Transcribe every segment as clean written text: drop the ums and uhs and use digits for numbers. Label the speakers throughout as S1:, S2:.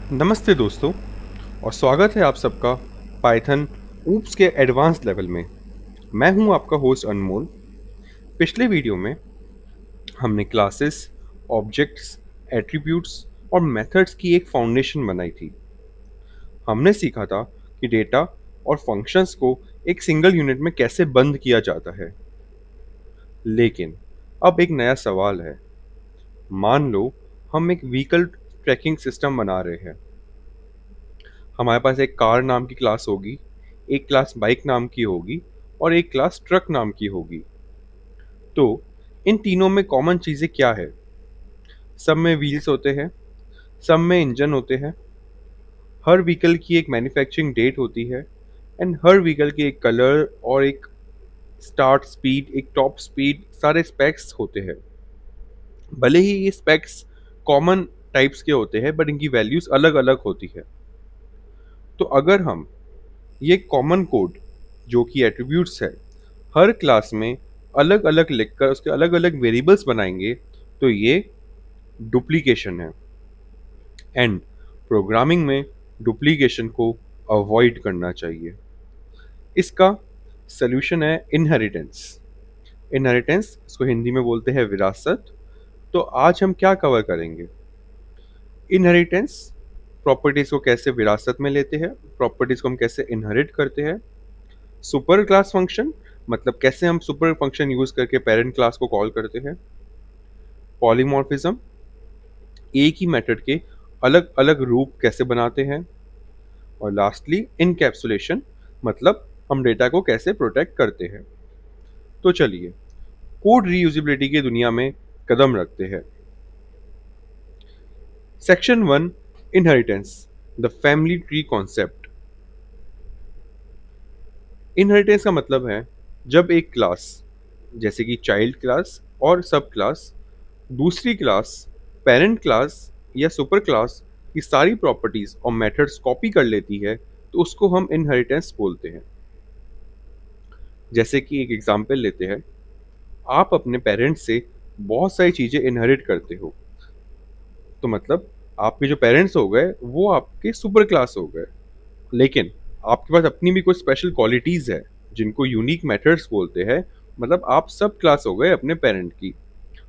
S1: नमस्ते दोस्तों और स्वागत है आप सबका पाइथन ऊप्स के एडवांस लेवल में। मैं हूं आपका होस्ट अनमोल। पिछले वीडियो में हमने क्लासेस, ऑब्जेक्ट्स, एट्रीब्यूट्स और मेथड्स की एक फाउंडेशन बनाई थी। हमने सीखा था कि डेटा और फंक्शंस को एक सिंगल यूनिट में कैसे बंद किया जाता है। लेकिन अब एक नया सवाल है। मान लो हम एक व्हीकल ट्रैकिंग सिस्टम बना रहे हैं। हमारे पास एक कार नाम की क्लास होगी, एक क्लास बाइक नाम की होगी और एक क्लास ट्रक नाम की होगी। तो इन तीनों में कॉमन चीज़ें क्या है? सब में व्हील्स होते हैं, सब में इंजन होते हैं, हर व्हीकल की एक मैन्युफैक्चरिंग डेट होती है एंड हर व्हीकल की एक कलर और एक स्टार्ट स्पीड, एक टॉप स्पीड, सारे स्पेक्स होते हैं। भले ही ये स्पेक्स कॉमन टाइप्स के होते हैं बट इनकी वैल्यूज अलग अलग होती है। तो अगर हम ये कॉमन कोड जो कि एट्रीब्यूट्स है हर क्लास में अलग अलग लिखकर उसके अलग अलग वेरिएबल्स बनाएंगे तो ये डुप्लीकेशन है। एंड प्रोग्रामिंग में डुप्लीकेशन को अवॉइड करना चाहिए। इसका सल्यूशन है इनहेरिटेंस। इनहेरिटेंस इसको हिंदी में बोलते हैं विरासत। तो आज हम क्या कवर करेंगे? इनहेरिटेंस, प्रॉपर्टीज को कैसे विरासत में लेते हैं, प्रॉपर्टीज को हम कैसे इनहेरिट करते हैं। सुपर क्लास फंक्शन, मतलब कैसे हम सुपर फंक्शन यूज करके पेरेंट क्लास को कॉल करते हैं। पॉलीमॉर्फिज्म, एक ही मेथड के अलग अलग रूप कैसे बनाते हैं। और लास्टली इनकैप्सुलेशन, मतलब हम डेटा को कैसे प्रोटेक्ट करते हैं। तो चलिए कोड रीयूजेबिलिटी की दुनिया में कदम रखते हैं। Section 1, inheritance, the family tree concept. Inheritance का मतलब है जब एक क्लास जैसे कि चाइल्ड क्लास और सब क्लास दूसरी क्लास, पेरेंट क्लास या सुपर क्लास की सारी प्रॉपर्टीज और मेथड्स कॉपी कर लेती है तो उसको हम इनहेरिटेंस बोलते हैं। जैसे कि एक एग्जांपल लेते हैं, आप अपने पेरेंट्स से बहुत सारी चीज़ें इनहेरिट करते हो। तो मतलब आपके जो पेरेंट्स हो गए वो आपके सुपर क्लास हो गए। लेकिन आपके पास अपनी भी कुछ स्पेशल क्वालिटीज़ है जिनको यूनिक मेथड्स बोलते हैं। मतलब आप सब क्लास हो गए अपने पेरेंट की।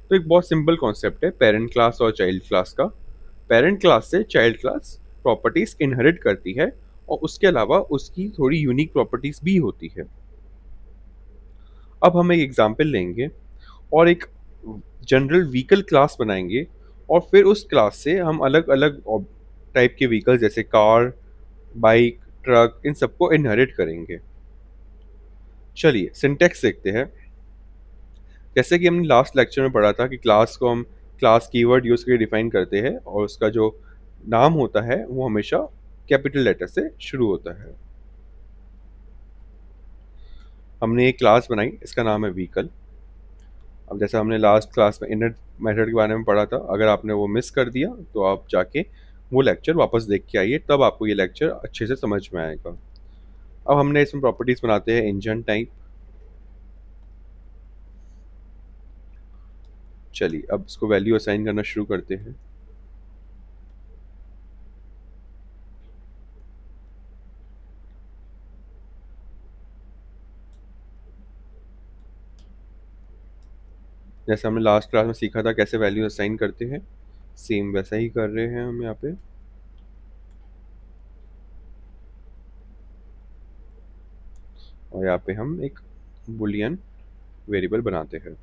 S1: तो एक बहुत सिंपल कॉन्सेप्ट है पेरेंट क्लास और चाइल्ड क्लास का। पेरेंट क्लास से चाइल्ड क्लास प्रॉपर्टीज इनहेरिट करती है और उसके अलावा उसकी थोड़ी यूनिक प्रॉपर्टीज भी होती है। अब हम एक एग्जांपल लेंगे और एक जनरल व्हीकल क्लास बनाएंगे और फिर उस क्लास से हम अलग अलग टाइप के व्हीकल जैसे कार, बाइक, ट्रक इन सबको इनहेरिट करेंगे। चलिए सिंटेक्स देखते हैं। जैसे कि हमने लास्ट लेक्चर में पढ़ा था कि क्लास को हम क्लास कीवर्ड यूज करके डिफाइन करते हैं और उसका जो नाम होता है वो हमेशा कैपिटल लेटर से शुरू होता है। हमने एक क्लास बनाई, इसका नाम है व्हीकल। अब जैसे हमने लास्ट क्लास में इनर मेथड के बारे में पढ़ा था, अगर आपने वो मिस कर दिया तो आप जाके वो लेक्चर वापस देख के आइए, तब आपको ये लेक्चर अच्छे से समझ में आएगा। अब हमने इसमें प्रॉपर्टीज बनाते हैं इंजन टाइप। चलिए अब इसको वैल्यू असाइन करना शुरू करते हैं। जैसे हमने लास्ट क्लास में सीखा था कैसे वैल्यू असाइन करते हैं, सेम वैसा ही कर रहे हैं हम यहाँ पे। और यहाँ पे हम एक बुलियन वेरिएबल बनाते हैं।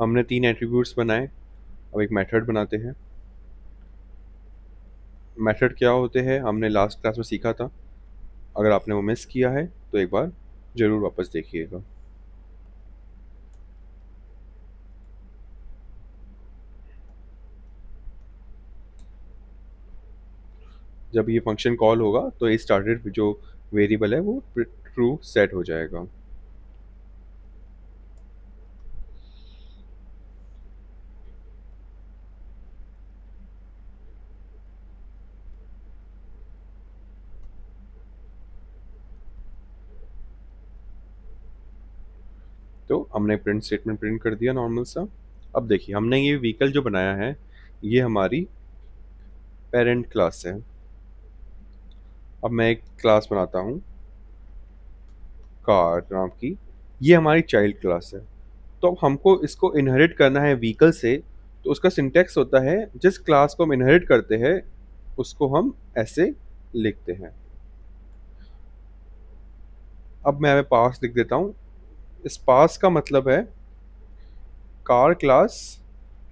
S1: हमने 3 एट्रीब्यूट्स बनाए। अब एक मेथड बनाते हैं। मेथड क्या होते हैं हमने लास्ट क्लास में सीखा था। अगर आपने वो मिस किया है तो एक बार ज़रूर वापस देखिएगा। जब ये फंक्शन कॉल होगा तो ये स्टार्टेड जो वेरिएबल है वो ट्रू सेट हो जाएगा। तो हमने प्रिंट स्टेटमेंट प्रिंट कर दिया नॉर्मल सा। अब देखिए हमने ये व्हीकल जो बनाया है ये हमारी पेरेंट क्लास है। अब मैं एक क्लास बनाता हूँ कार नाम की, ये हमारी चाइल्ड क्लास है। तो अब हमको इसको इनहेरिट करना है व्हीकल से, तो उसका सिंटैक्स होता है जिस क्लास को हम इनहेरिट करते हैं उसको हम ऐसे लिखते हैं। अब मैं पास लिख देता हूँ। इस पास का मतलब है car class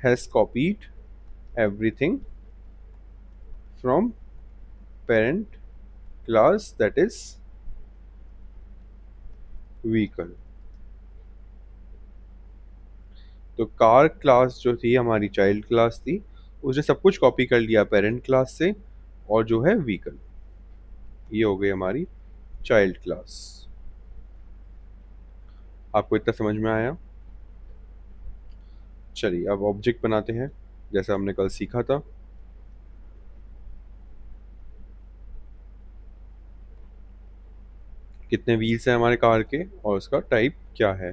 S1: has copied everything from parent class that is vehicle. तो कार क्लास जो थी हमारी चाइल्ड क्लास थी, उसने सब कुछ कॉपी कर लिया पेरेंट क्लास से, और जो है व्हीकल, ये हो गई हमारी चाइल्ड क्लास। आपको इतना समझ में आया? चलिए अब ऑब्जेक्ट बनाते हैं जैसा हमने कल सीखा था। कितने व्हील्स हैं हमारे कार के और उसका टाइप क्या है।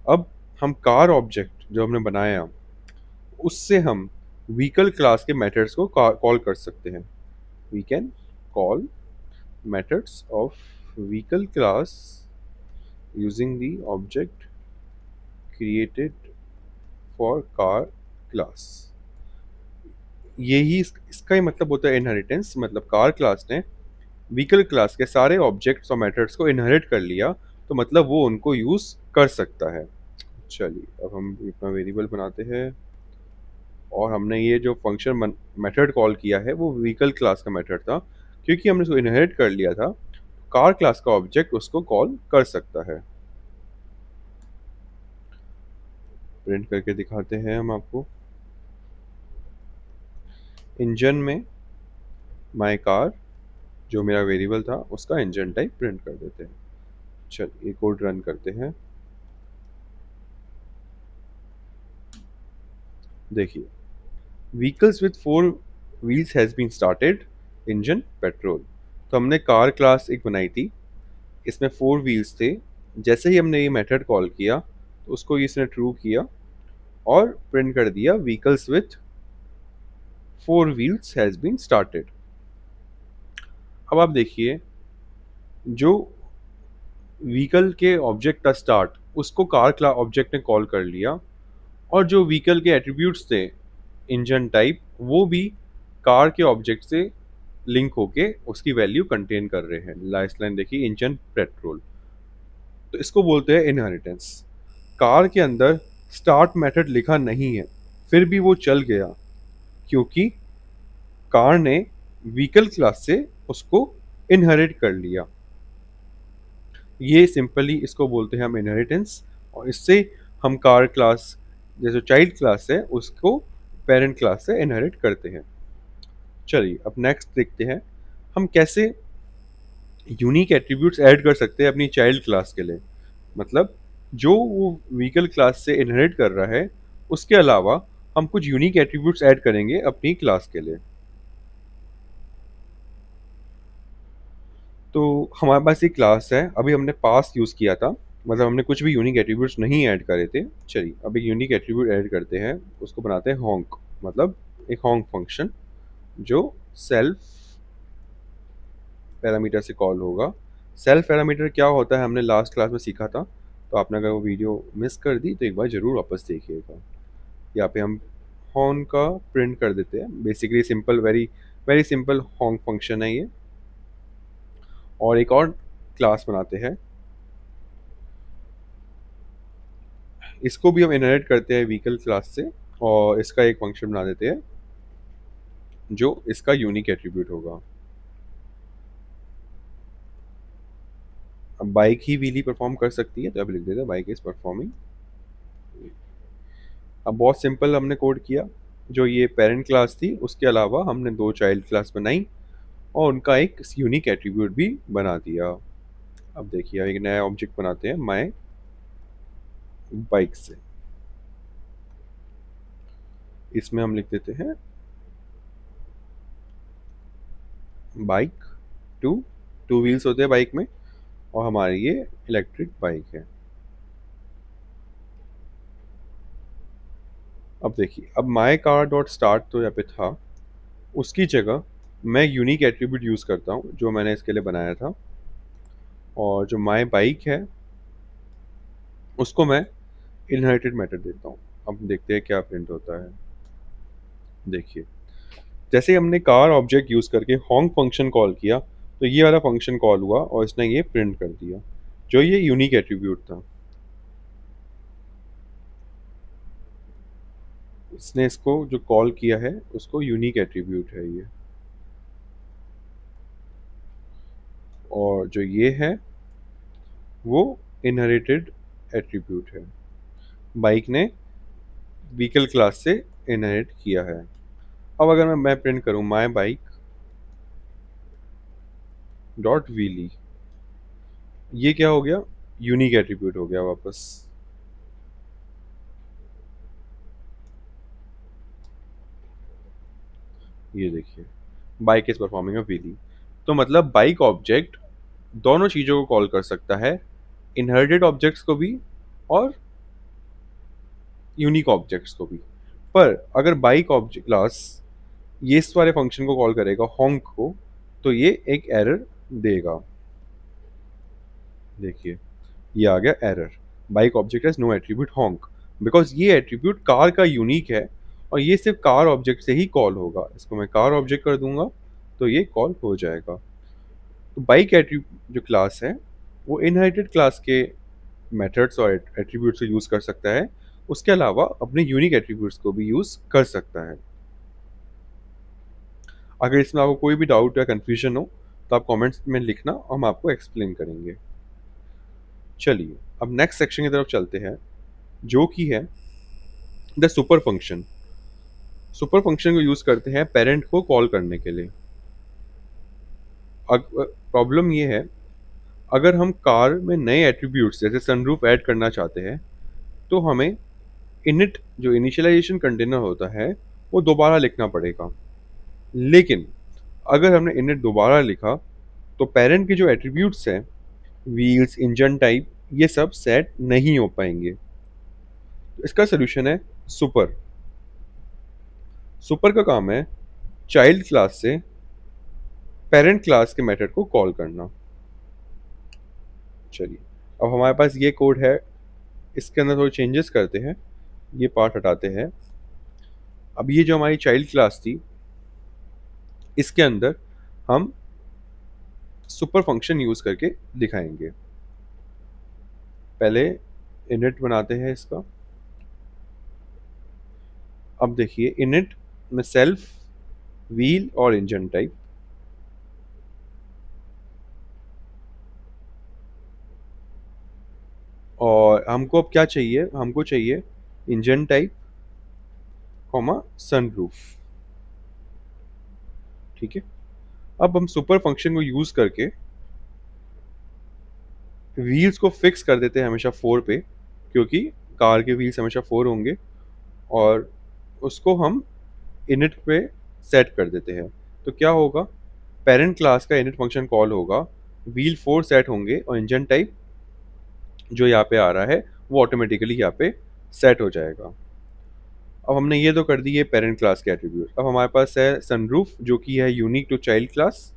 S1: अब हम कार ऑब्जेक्ट जो हमने बनाया उससे हम व्हीकल क्लास के मेथड्स को कॉल कर सकते हैं। We can call methods of vehicle class using the object created for car class. यही इसका ही मतलब होता है इनहेरिटेंस। मतलब कार क्लास ने व्हीकल क्लास के सारे ऑब्जेक्ट्स और मेथड्स को इनहेरिट कर लिया, तो मतलब वो उनको यूज कर सकता है। चलिए अब हम अपना वेरिएबल बनाते हैं, और हमने ये जो फंक्शन मेथड कॉल किया है वो व्हीकल क्लास का मेथड था, क्योंकि हमने उसको इनहेरिट कर लिया था। कार क्लास का ऑब्जेक्ट उसको कॉल कर सकता है। प्रिंट करके दिखाते हैं हम आपको। इंजन में माई कार जो मेरा वेरिएबल था उसका इंजन टाइप प्रिंट कर देते हैं। चलिए कोड रन करते हैं। देखिए, vehicles with 4 wheels has been started, engine petrol. तो हमने कार क्लास एक बनाई थी, इसमें 4 व्हील्स थे। जैसे ही हमने ये मेथड कॉल किया तो उसको इसने ट्रू किया और प्रिंट कर दिया vehicles with 4 wheels has been started. अब आप देखिए, जो व्हीकल के ऑब्जेक्ट का स्टार्ट उसको कार क्लास ऑब्जेक्ट ने कॉल कर लिया, और जो व्हीकल के एट्रीब्यूट्स थे इंजन टाइप वो भी कार के ऑब्जेक्ट से लिंक होके उसकी वैल्यू कंटेन कर रहे हैं। लास्ट लाइन देखिए, इंजन पेट्रोल। तो इसको बोलते हैं इनहेरिटेंस। कार के अंदर स्टार्ट मेथड लिखा नहीं है, फिर भी वो चल गया क्योंकि कार ने व्हीकल क्लास से उसको इनहेरिट कर लिया। ये सिंपली इसको बोलते हैं हम इनहेरिटेंस, और इससे हम कार क्लास जैसे चाइल्ड क्लास है उसको पेरेंट क्लास से इनहेरिट करते हैं। चलिए अब नेक्स्ट देखते हैं हम कैसे यूनिक एट्रीब्यूट्स ऐड कर सकते हैं अपनी चाइल्ड क्लास के लिए। मतलब जो वो व्हीकल क्लास से इनहेरिट कर रहा है उसके अलावा हम कुछ यूनिक एट्रीब्यूट्स ऐड करेंगे अपनी क्लास के लिए। तो हमारे पास एक क्लास है, अभी हमने पास यूज़ किया था, मतलब हमने कुछ भी यूनिक एट्रीब्यूट्स नहीं ऐड करे थे। चलिए अब एक यूनिक एट्रीब्यूट ऐड करते हैं, उसको बनाते हैं हॉन्क। मतलब एक हॉन्क फंक्शन जो सेल्फ पैरामीटर से कॉल होगा। सेल्फ पैरामीटर क्या होता है हमने लास्ट क्लास में सीखा था, तो आपने अगर वो वीडियो मिस कर दी तो एक बार ज़रूर वापस देखिएगा। यहाँ पे हम हॉर्न का प्रिंट कर देते हैं। Basically simple, very very simple हॉन्क function है ये। और एक और क्लास बनाते हैं, इसको भी हम इनहेरिट करते हैं व्हीकल क्लास से, और इसका एक फंक्शन बना देते हैं जो इसका यूनिक एट्रीब्यूट होगा। अब बाइक ही व्हीली परफॉर्म कर सकती है, तो अब लिख देते हैं बाइक इज परफॉर्मिंग। अब बहुत सिंपल हमने कोड किया। जो ये पेरेंट क्लास थी उसके अलावा हमने 2 चाइल्ड क्लास बनाई और उनका एक यूनिक एट्रीब्यूट भी बना दिया। अब देखिए एक नया ऑब्जेक्ट बनाते हैं माई बाइक से। इसमें हम लिख देते हैं बाइक टू। 2 व्हील्स होते हैं बाइक में, और हमारी ये इलेक्ट्रिक बाइक है। अब देखिए, अब माय कार डॉट स्टार्ट तो यहाँ पे था, उसकी जगह मैं यूनिक एट्रीब्यूट यूज़ करता हूँ जो मैंने इसके लिए बनाया था, और जो माय बाइक है उसको मैं इनहेरिटेड मेथड देता हूँ। अब देखते हैं क्या प्रिंट होता है। देखिए, जैसे ही हमने कार ऑब्जेक्ट यूज़ करके हॉन्क फंक्शन कॉल किया, तो ये वाला फंक्शन कॉल हुआ और इसने ये प्रिंट कर दिया, जो ये यूनिक एट्रीब्यूट था। इसने इसको जो कॉल किया है उसको यूनिक एट्रीब्यूट है ये, और जो ये है वो इनहेरिटेड एट्रीब्यूट है। बाइक ने व्हीकल क्लास से इनहेरिट किया है। अब अगर मैं प्रिंट करूं माय बाइक डॉट व्हीली, ये क्या हो गया, यूनिक एट्रीब्यूट हो गया वापस। ये देखिए, bike is performing a wheelie. तो मतलब बाइक ऑब्जेक्ट दोनों चीजों को कॉल कर सकता है, इनहेरिटेड ऑब्जेक्ट्स को भी और यूनिक ऑब्जेक्ट्स को भी। पर अगर बाइक ऑब्जेक्ट क्लास ये इस वाले फंक्शन को कॉल करेगा हॉन्क को, तो ये एक एरर देगा। देखिए, ये आ गया error, bike object has no attribute honk, because ये एट्रीब्यूट कार का यूनिक है और ये सिर्फ कार ऑब्जेक्ट से ही कॉल होगा। इसको मैं कार ऑब्जेक्ट कर दूंगा तो ये कॉल हो जाएगा। तो बाइक एट्रीब्यूट जो क्लास है वो इनहेरिटेड क्लास के मेथड्स और एट्रीब्यूट से यूज़ कर सकता है, उसके अलावा अपने यूनिक एट्रीब्यूट्स को भी यूज़ कर सकता है। अगर इसमें आपको कोई भी डाउट या कन्फ्यूजन हो तो आप कमेंट्स में लिखना, हम आपको एक्सप्लेन करेंगे। चलिए, अब नेक्स्ट सेक्शन की तरफ चलते हैं, जो कि है the super function. Super function को यूज़ करते हैं पेरेंट को कॉल करने के लिए। प्रॉब्लम ये है, अगर हम कार में नए एट्रीब्यूट्स जैसे सनरूफ ऐड करना चाहते हैं, तो हमें इनिट जो इनिशियलाइजेशन कंटेनर होता है वो दोबारा लिखना पड़ेगा। लेकिन अगर हमने इनिट दोबारा लिखा तो पेरेंट के जो एट्रीब्यूट्स हैं, व्हील्स, इंजन टाइप, ये सब सेट नहीं हो पाएंगे। तो इसका सोल्यूशन है सुपर। सुपर का काम है चाइल्ड क्लास से पेरेंट क्लास के मेथड को कॉल करना। चलिए, अब हमारे पास ये कोड है, इसके अंदर थोड़े चेंजेस करते हैं, ये पार्ट हटाते हैं। अब ये जो हमारी चाइल्ड क्लास थी, इसके अंदर हम सुपर फंक्शन यूज करके दिखाएंगे। पहले इनिट बनाते हैं इसका। अब देखिए, इनिट में सेल्फ, व्हील और इंजन टाइप, और हमको अब क्या चाहिए, हमको चाहिए इंजन टाइप कॉमा सनरूफ। ठीक है, अब हम सुपर फंक्शन को यूज करके व्हील्स को फिक्स कर देते हैं हमेशा 4 पे, क्योंकि कार के व्हील्स हमेशा 4 होंगे, और उसको हम इनिट पे सेट कर देते हैं। तो क्या होगा, पेरेंट क्लास का इनिट फंक्शन कॉल होगा, व्हील 4 सेट होंगे और इंजन टाइप जो यहाँ पे आ रहा है वो ऑटोमेटिकली यहाँ पे सेट हो जाएगा। अब हमने ये तो कर दी है पेरेंट क्लास के एट्रीब्यूट। अब हमारे पास है सनरूफ जो कि है यूनिक टू चाइल्ड क्लास,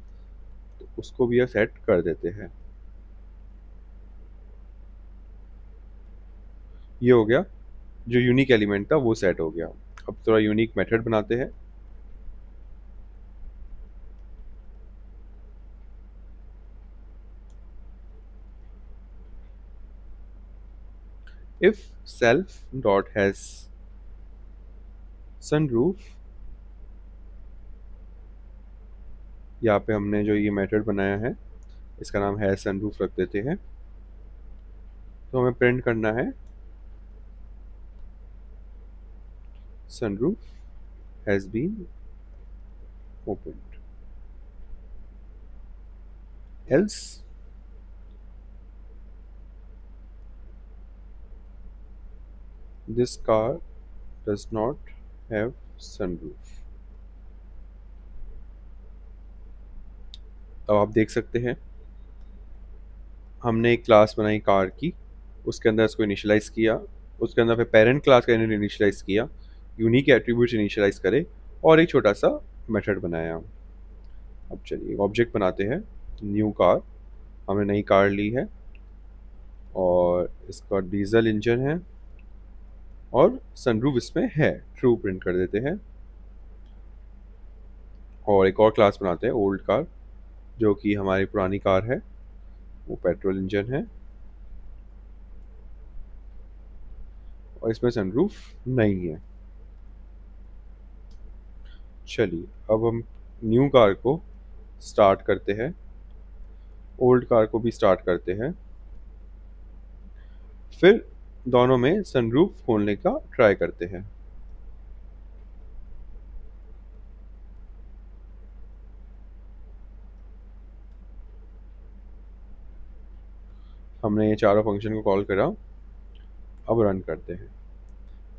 S1: तो उसको भी सेट कर देते हैं। ये हो गया, जो यूनिक एलिमेंट था वो सेट हो गया। अब थोड़ा यूनिक मेथड बनाते हैं। If self dot has sunroof, यहाँ पे हमने जो ये मेथड बनाया है इसका नाम है सनरूफ रख देते हैं। तो हमें प्रिंट करना है sunroof has been opened, else this car does not have sunroof. अब आप देख सकते हैं, हमने एक क्लास बनाई कार की, उसके अंदर इसको इनिशियलाइज किया, उसके अंदर फिर पेरेंट क्लास का इनिशियलाइज किया, यूनिक एट्रीब्यूट्स इनिशियलाइज करे और एक छोटा सा मेथड बनाया। अब चलिए ऑब्जेक्ट बनाते हैं, न्यू कार। हमने नई कार ली है और इसका डीजल इंजन है और सनरूफ इसमें है, ट्रू प्रिंट कर देते हैं। और एक और क्लास बनाते हैं ओल्ड कार, जो कि हमारी पुरानी कार है, वो पेट्रोल इंजन है और इसमें सनरूफ नहीं है। चलिए अब हम न्यू कार को स्टार्ट करते हैं, ओल्ड कार को भी स्टार्ट करते हैं, फिर दोनों में सनरूफ खोलने का ट्राई करते हैं। हमने ये चारों फंक्शन को कॉल करा, अब रन करते हैं।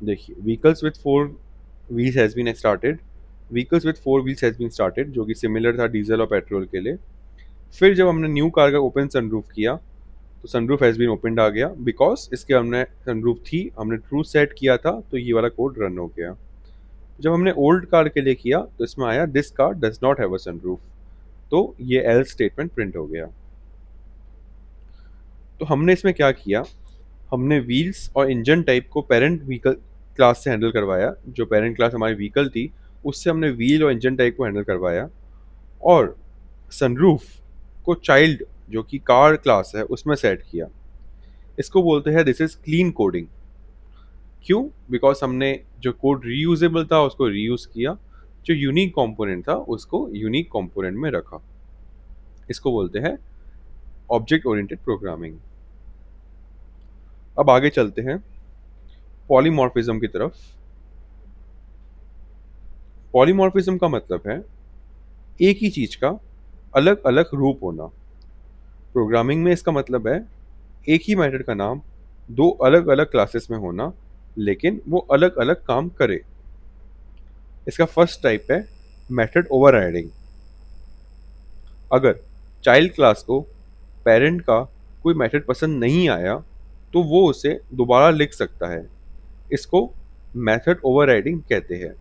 S1: देखिए vehicles with four wheels has been started, vehicles with four wheels has been started, जो कि सिमिलर था डीजल और पेट्रोल के लिए। फिर जब हमने न्यू कार का ओपन सनरूफ किया तो सनरूफ हैज़ बीन ओपनड आ गया, बिकॉज इसके हमने सनरूफ थी, हमने ट्रू सेट किया था तो ये वाला कोड रन हो गया। जब हमने ओल्ड कार के लिए किया तो इसमें आया this car does not have a sunroof, तो ये एल्स स्टेटमेंट प्रिंट हो गया। तो हमने इसमें क्या किया, हमने व्हील्स और इंजन टाइप को पेरेंट व्हीकल क्लास से हैंडल करवाया, जो पेरेंट क्लास हमारी व्हीकल थी उससे हमने व्हील और इंजन टाइप को हैंडल करवाया, और सनरूफ को चाइल्ड जो कि कार क्लास है उसमें सेट किया। इसको बोलते हैं दिस इज क्लीन कोडिंग। क्यों? बिकॉज हमने जो कोड रीयूजेबल था उसको रीयूज किया, जो यूनिक कंपोनेंट था उसको यूनिक कंपोनेंट में रखा। इसको बोलते हैं ऑब्जेक्ट ओरिएंटेड प्रोग्रामिंग। अब आगे चलते हैं पॉलीमॉर्फिज्म की तरफ। पॉलीमॉर्फिज्म का मतलब है एक ही चीज का अलग अलग रूप होना। प्रोग्रामिंग में इसका मतलब है एक ही मेथड का नाम दो अलग अलग क्लासेस में होना, लेकिन वो अलग अलग काम करे। इसका फर्स्ट टाइप है मेथड ओवरराइडिंग। अगर चाइल्ड क्लास को पेरेंट का कोई मेथड पसंद नहीं आया तो वो उसे दोबारा लिख सकता है, इसको मेथड ओवरराइडिंग कहते हैं।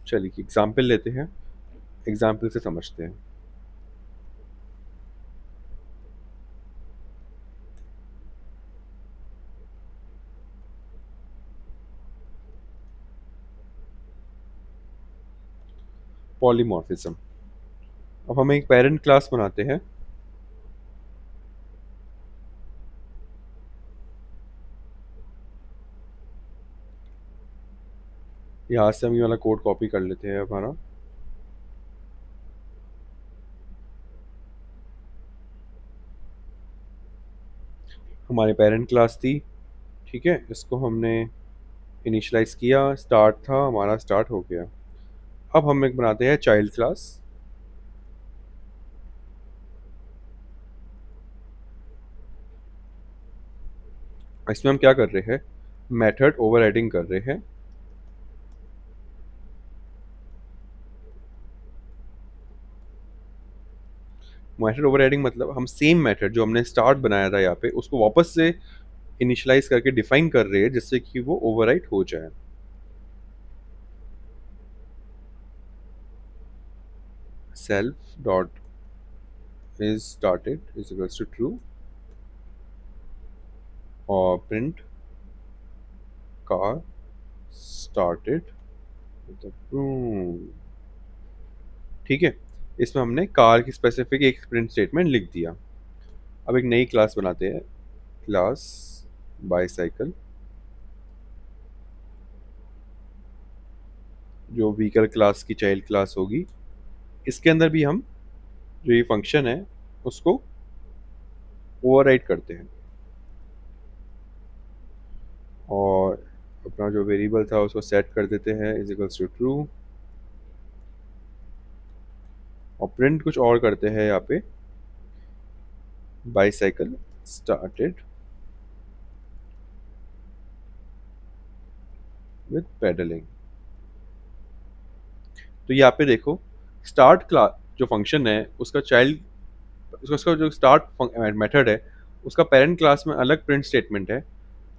S1: चलिए एग्जाम्पल लेते हैं, एग्जाम्पल से समझते हैं। पॉलीमॉर्फिज्म। अब हम एक पेरेंट क्लास बनाते हैं, यहाँ से हम ये वाला कोड कॉपी कर लेते हैं हमारा। हमारी पेरेंट क्लास थी, ठीक है, इसको हमने इनिशियलाइज किया, स्टार्ट था हमारा, स्टार्ट हो गया। अब हम एक बनाते हैं चाइल्ड क्लास। इसमें हम क्या कर रहे हैं, मेथड ओवरराइडिंग कर रहे हैं। मेथड ओवरराइडिंग मतलब हम सेम मेथड जो हमने स्टार्ट बनाया था यहाँ पे उसको वापस से इनिशियलाइज करके डिफाइन कर रहे हैं, जिससे कि वो ओवरराइट हो जाए। Self dot is started is equals to true और प्रिंट कार स्टार्टेड, ठीक है। इसमें हमने कार की स्पेसिफिक एक प्रिंट स्टेटमेंट लिख दिया। अब एक नई क्लास बनाते हैं, क्लास बाईसाइकिल, जो व्हीकल क्लास की चाइल्ड क्लास होगी। इसके अंदर भी हम जो ये फंक्शन है उसको ओवरराइड करते हैं और अपना जो वेरिएबल था उसको सेट कर देते हैं इज इक्वल्स टू ट्रू, और प्रिंट कुछ और करते हैं यहाँ पे, बाईसाइकिल स्टार्टेड विद पेडलिंग। तो यहाँ पे देखो स्टार्ट क्लास जो फंक्शन है उसका चाइल्ड, उसका जो स्टार्ट मेथड है उसका पेरेंट क्लास में अलग प्रिंट स्टेटमेंट है,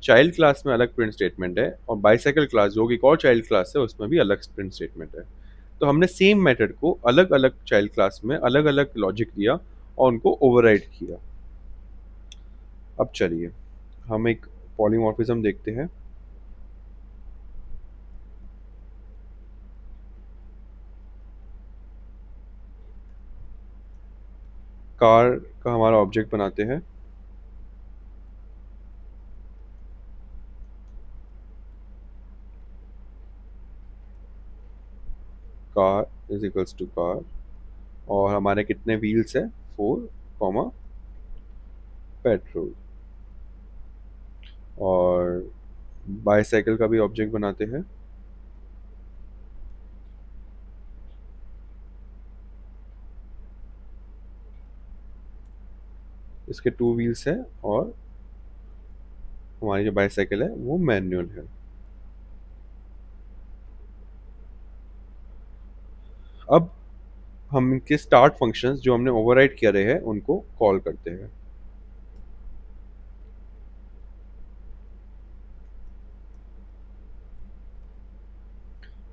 S1: चाइल्ड क्लास में अलग प्रिंट स्टेटमेंट है और बाइसाइकिल क्लास जो कि एक और चाइल्ड क्लास है उसमें भी अलग प्रिंट स्टेटमेंट है। तो हमने सेम मेथड को अलग अलग चाइल्ड क्लास में अलग अलग लॉजिक दिया और उनको ओवरराइड किया। अब चलिए हम एक पॉलीमॉर्फिज्म देखते हैं। कार का हमारा ऑब्जेक्ट बनाते हैं। Car is equals to car और हमारे कितने व्हील्स है, 4 कॉमा पेट्रोल। और बाईसाइकिल का भी ऑब्जेक्ट बनाते हैं। इसके 2 व्हील्स है और हमारी जो बाईसाइकिल है वो मैनुअल है। अब हम इनके स्टार्ट फंक्शंस जो हमने ओवरराइड किए रहे हैं उनको कॉल करते हैं।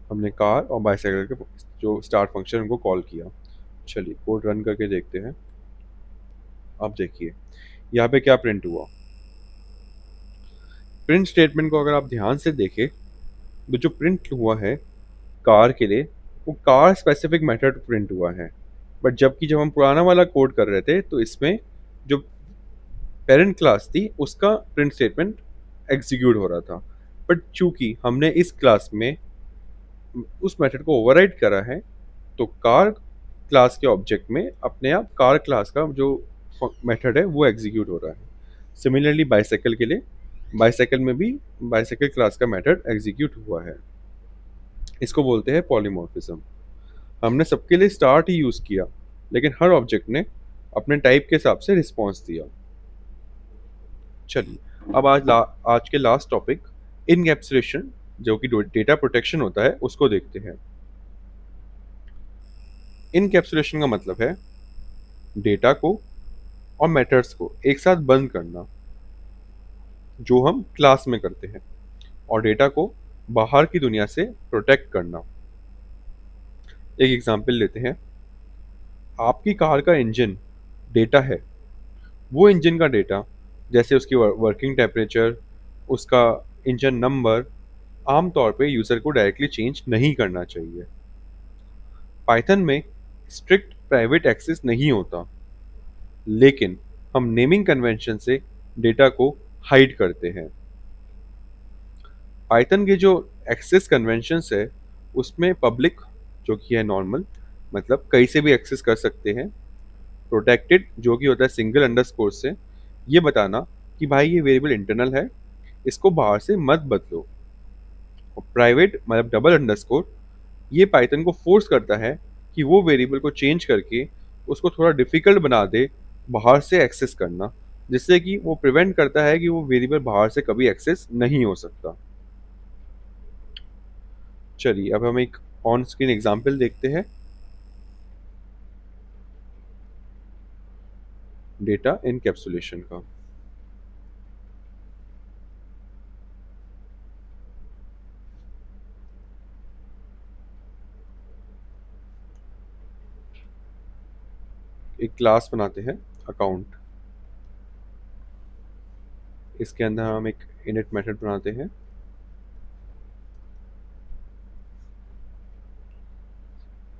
S1: हमने कार और बाईसाइकिल के जो स्टार्ट फंक्शन उनको कॉल किया। चलिए कोड रन करके देखते हैं। अब देखिए यहाँ पे क्या प्रिंट हुआ। प्रिंट स्टेटमेंट को अगर आप ध्यान से देखें तो जो प्रिंट हुआ है कार के लिए वो कार स्पेसिफिक मेथड प्रिंट हुआ है। बट जबकि जब हम पुराना वाला कोड कर रहे थे तो इसमें जो पेरेंट क्लास थी उसका प्रिंट स्टेटमेंट एग्जीक्यूट हो रहा था। बट चूंकि हमने इस क्लास में उस मेथड को ओवरराइड करा है तो कार क्लास के ऑब्जेक्ट में अपने आप कार क्लास का जो मेथड है वो एग्जीक्यूट हो रहा है। सिमिलरली बाइसाइकिल के लिए बाइसाइकिल में भी बाइसाइकिल क्लास का मेथड एग्जीक्यूट हुआ है। इसको बोलते हैं पॉलीमॉर्फिज्म। हमने सबके लिए स्टार्ट ही यूज किया लेकिन हर ऑब्जेक्ट ने अपने टाइप के हिसाब से रिस्पॉन्स दिया। चलिए अब आज के लास्ट टॉपिक इनकैप्सुलेशन जो कि डेटा प्रोटेक्शन होता है उसको देखते हैं। इनकैप्सुलेशन का मतलब है डेटा को और मेथड्स को एक साथ बंद करना जो हम क्लास में करते हैं और डेटा को बाहर की दुनिया से प्रोटेक्ट करना। एक एग्जांपल लेते हैं। आपकी कार का इंजन डेटा है। वो इंजन का डेटा जैसे उसकी वर्किंग टेम्परेचर, उसका इंजन नंबर आमतौर पे यूज़र को डायरेक्टली चेंज नहीं करना चाहिए। पाइथन में स्ट्रिक्ट प्राइवेट एक्सेस नहीं होता लेकिन हम नेमिंग कन्वेंशन से डेटा को हाइड करते हैं। पाइथन के जो एक्सेस कन्वेंशंस है उसमें पब्लिक जो कि है नॉर्मल मतलब कहीं से भी एक्सेस कर सकते हैं। प्रोटेक्टेड जो कि होता है सिंगल अंडरस्कोर से ये बताना कि भाई ये वेरिएबल इंटरनल है, इसको बाहर से मत बदलो। और प्राइवेट मतलब डबल अंडरस्कोर ये पाइथन को फोर्स करता है कि वो वेरिएबल को चेंज करके उसको थोड़ा डिफिकल्ट बना दे बाहर से एक्सेस करना, जिससे कि वो प्रिवेंट करता है कि वो वेरिएबल बाहर से कभी एक्सेस नहीं हो सकता। चलिए अब हम एक ऑन स्क्रीन एग्जांपल देखते हैं। डेटा इनकैप्सुलेशन का एक क्लास बनाते हैं अकाउंट। इसके अंदर हम एक इनिट मेथड बनाते हैं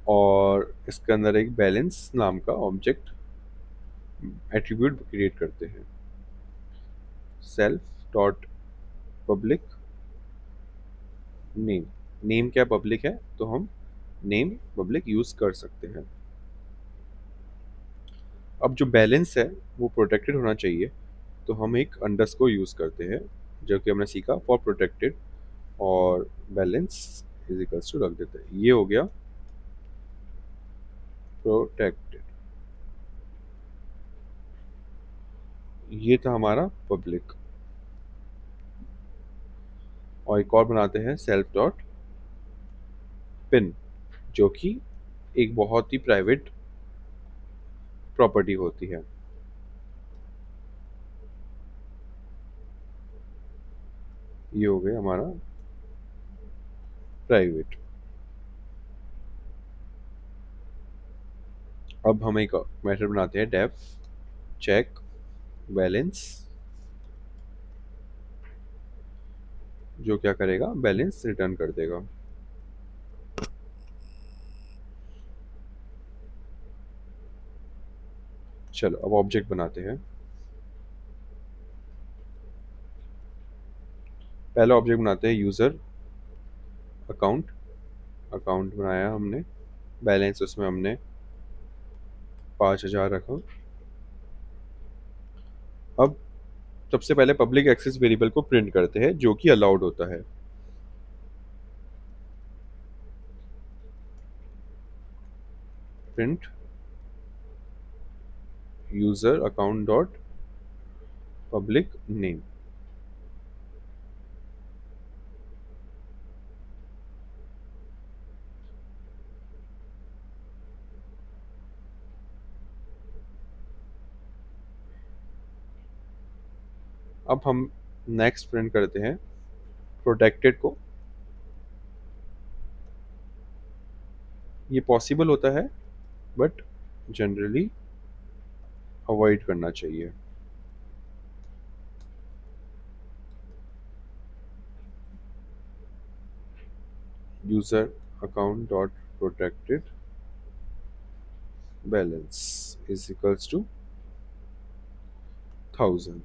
S1: और इसके अंदर एक बैलेंस नाम का ऑब्जेक्ट एट्रीब्यूट क्रिएट करते हैं। Self dot public name. Name क्या पब्लिक है तो हम नेम पब्लिक यूज कर सकते हैं। अब जो बैलेंस है वो प्रोटेक्टेड होना चाहिए तो हम एक अंडरस्कोर यूज करते हैं जो कि हमने सीखा फॉर प्रोटेक्टेड और बैलेंस इज इक्वल्स टू रख देते हैं। ये हो गया प्रोटेक्टेड। ये था हमारा पब्लिक। और एक और बनाते हैं सेल्फ डॉट पिन जो कि एक बहुत ही प्राइवेट प्रॉपर्टी होती है। ये हो गया हमारा प्राइवेट। अब हम एक मेथड बनाते हैं डेफ चेक बैलेंस, जो क्या करेगा, बैलेंस रिटर्न कर देगा। चलो अब ऑब्जेक्ट बनाते हैं। पहला ऑब्जेक्ट बनाते हैं यूजर अकाउंट। अकाउंट बनाया हमने, बैलेंस उसमें हमने 5,000 रखा। अब सबसे पहले पब्लिक एक्सेस वेरिएबल को प्रिंट करते हैं जो कि अलाउड होता है। Print user account dot public name. अब हम नेक्स्ट प्रिंट करते हैं प्रोटेक्टेड को। ये पॉसिबल होता है बट जनरली अवॉइड करना चाहिए। User account dot protected balance is equals to 1000।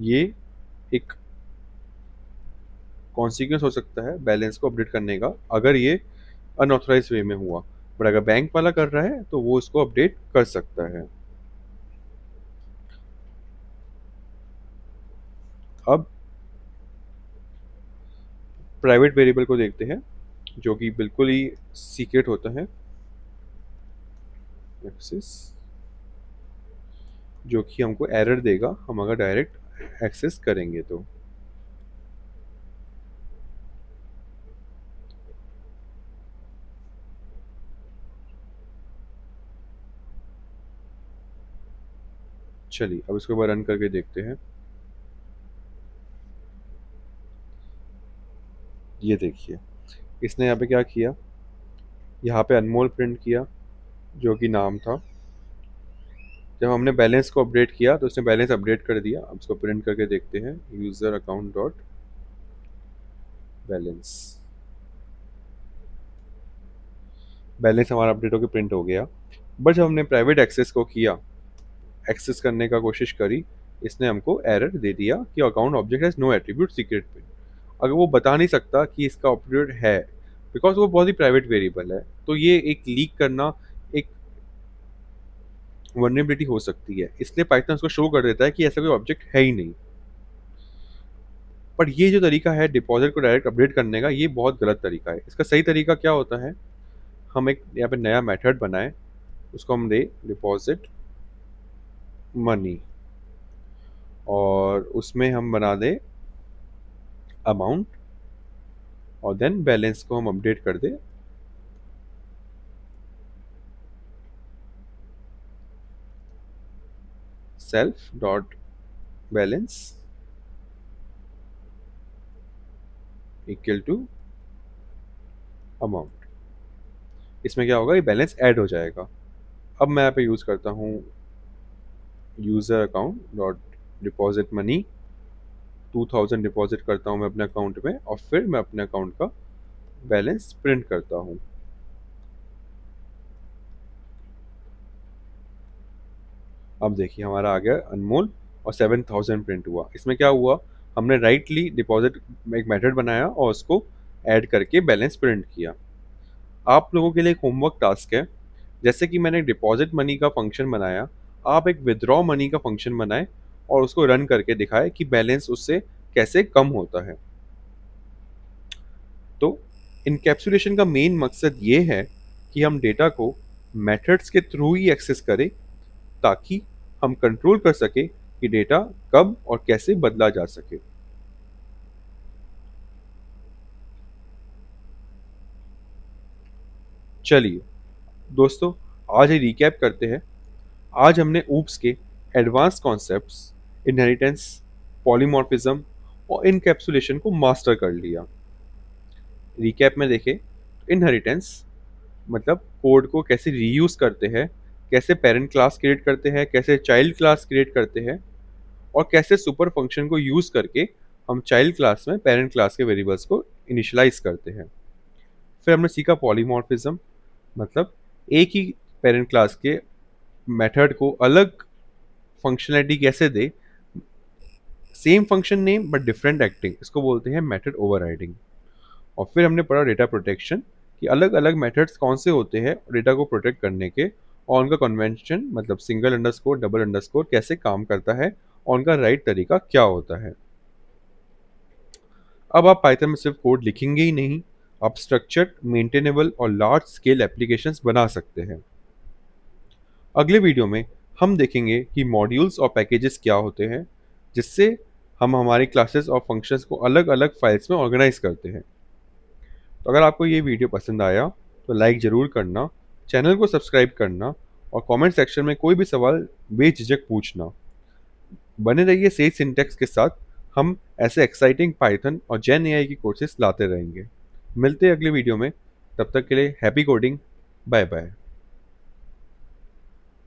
S1: ये एक कॉन्सिक्वेंस हो सकता है बैलेंस को अपडेट करने का, अगर ये अनऑथराइज वे में हुआ। बट अगर बैंक वाला कर रहा है तो वो इसको अपडेट कर सकता है। अब प्राइवेट वेरिएबल को देखते हैं जो कि बिल्कुल ही सीक्रेट होता है, एक्सेस, जो कि हमको एरर देगा हम अगर डायरेक्ट एक्सेस करेंगे तो। चलिए अब इसको रन करके देखते हैं। ये देखिए इसने यहाँ पे क्या किया, यहाँ पे अनमोल प्रिंट किया जो कि नाम था। जब हमने बैलेंस को अपडेट किया तो उसने बैलेंस अपडेट कर दिया। अब इसको प्रिंट करके देखते हैं, user account dot balance. Balance हमारा अपडेट होकर प्रिंट हो गया। बट जब हमने प्राइवेट एक्सेस को किया, एक्सेस करने का कोशिश करी, इसने हमको एरर दे दिया कि account object has no attribute secret pin. अगर वो बता नहीं सकता कि इसका एट्रीब्यूट है, बिकॉज वो बहुत ही प्राइवेट वेरिएबल है, तो ये एक लीक करना एक वर्नेबिलिटी हो सकती है। इसलिए पाइथन उसको शो कर देता है कि ऐसा कोई ऑब्जेक्ट है ही नहीं। पर ये जो तरीका है डिपॉजिट को डायरेक्ट अपडेट करने का, ये बहुत गलत तरीका है। इसका सही तरीका क्या होता है, हम एक यहाँ पे नया मेथड बनाए, उसको हम दे डिपॉजिट मनी, और उसमें हम बना दे अमाउंट, और देन बैलेंस को हम अपडेट कर दे self dot balance equal to amount. इसमें क्या होगा, ये बैलेंस ऐड हो जाएगा। अब मैं यहाँ पे यूज़ करता हूँ user account dot deposit money, 2000 deposit करता हूँ मैं अपने अकाउंट में, और फिर मैं अपने अकाउंट का बैलेंस प्रिंट करता हूँ। अब देखिए हमारा आ गया अनमोल और 7000 प्रिंट हुआ। इसमें क्या हुआ, हमने राइटली डिपॉजिट एक मेथड बनाया और उसको ऐड करके बैलेंस प्रिंट किया। आप लोगों के लिए एक होमवर्क टास्क है, जैसे कि मैंने डिपॉजिट मनी का फंक्शन बनाया, आप एक विदड्रॉ मनी का फंक्शन बनाएं और उसको रन करके दिखाएं कि बैलेंस उससे कैसे कम होता है। तो इनकैप्सुलेशन का मेन मकसद ये है कि हम डेटा को मेथड्स के थ्रू ही एक्सेस करें, ताकि हम कंट्रोल कर सके कि डेटा कब और कैसे बदला जा सके। चलिए दोस्तों, आज ये रिकैप करते हैं। आज हमने ऊप्स के एडवांस कॉन्सेप्ट्स इनहेरिटेंस, पॉलीमॉर्फिज्म और इनकैप्सुलेशन को मास्टर कर लिया। रिकैप में देखें, इनहेरिटेंस मतलब कोड को कैसे रीयूज करते हैं, कैसे पेरेंट क्लास क्रिएट करते हैं, कैसे चाइल्ड क्लास क्रिएट करते हैं, और कैसे सुपर फंक्शन को यूज करके हम चाइल्ड क्लास में पेरेंट क्लास के वेरिएबल्स को इनिशियलाइज करते हैं। फिर हमने सीखा पॉलीमॉर्फिज्म मतलब एक ही पेरेंट क्लास के मेथड को अलग फंक्शनैलिटी कैसे दे, same function name but different acting, इसको बोलते हैं मेथड ओवरराइडिंग। और फिर हमने पढ़ा डेटा प्रोटेक्शन कि अलग अलग मेथड्स कौन से होते हैं डेटा को प्रोटेक्ट करने के, और उनका कन्वेंशन मतलब सिंगल अंडरस्कोर, डबल अंडरस्कोर कैसे काम करता है और उनका राइट तरीका क्या होता है। अब आप पाइथन में सिर्फ कोड लिखेंगे ही नहीं, आप स्ट्रक्चर्ड, मेंटेनेबल और लार्ज स्केल एप्लीकेशंस बना सकते हैं। अगले वीडियो में हम देखेंगे कि मॉड्यूल्स और पैकेजेस क्या होते हैं, जिससे हम हमारी क्लासेस और फंक्शंस को अलग अलग फाइल्स में ऑर्गेनाइज करते हैं। तो अगर आपको ये वीडियो पसंद आया तो लाइक ज़रूर करना, चैनल को सब्सक्राइब करना और कमेंट सेक्शन में कोई भी सवाल बेझिझक पूछना। बने रहिए सेज सिंटैक्स के साथ, हम ऐसे एक्साइटिंग पाइथन और जेन एआई की कोर्सेस लाते रहेंगे। मिलते हैं अगले वीडियो में, तब तक के लिए हैप्पी कोडिंग, बाय बाय।